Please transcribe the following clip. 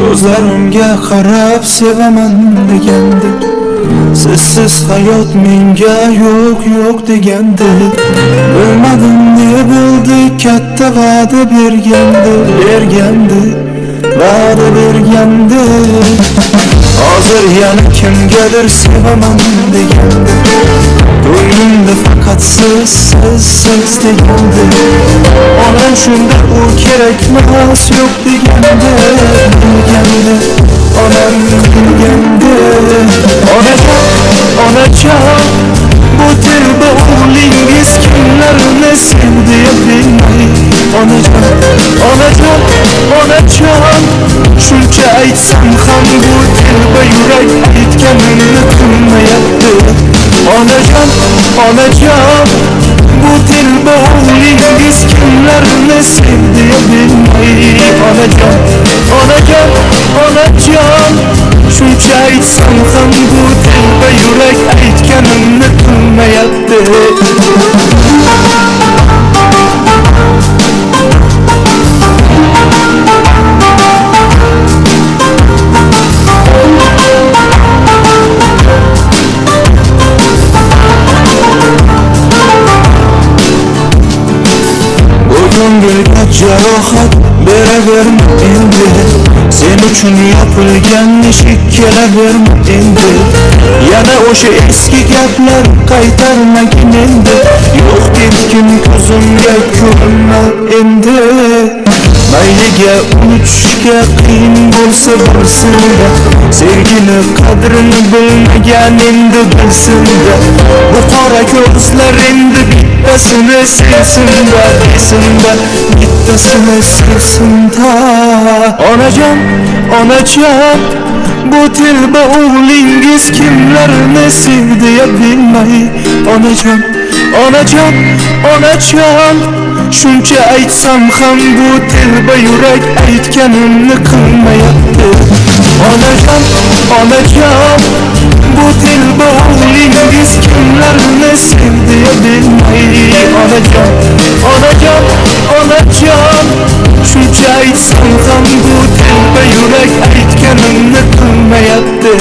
Gözlerimge qarab sevaman degandi, sizsiz hayot menga yo'q degandi. Bilmadim ne bo'ldi, katta va'da bergandi, va'da bergandi. Hozir yana kimgadir sevaman degandi, ko'nglimda faqat siz degandi. Onam shunda u kerakmas yo'q degandi, onam bilgandi. Onajon, bu telba o'g'lingiz kimlarni sevdi bilmay. Onajon, shuncha aytsam ham bu telba yurak aytganimni qilmayapti. Onajon, bu telba o'g'lingiz kimlarni sevdi bilmay. Onajon, shuncha aytsam ham bu telba yurak aytganimni qilmayapti. Ko'ngilga jarohat beraverma endi, sen uchun yopilgan eshik kelaverma endi. Yana o'sha eski gaplar qaytarmagin endi, yo'q ketgin ko'zimga ko'rinma endi. Mayliga unutishga qiyin bo'lsa bilsin-da, sevgini qadrini bilmagan endi bilsin-da. Bu qora ko'zlar endi bittasini sevsin-da, desin-da, bittasini sevsin-da. Onajon, bu telba o'g'lingiz kimlarni sevdi bilmay. Onajon, shuncha aytsam ham bu telba yurak aytganimni qilmayapti. Onajon, bu telba o'g'lingiz kimlarni sevdi bilmay. Onajon, shuncha aytsam ham bu telba yurak aytganimni qilmayapti.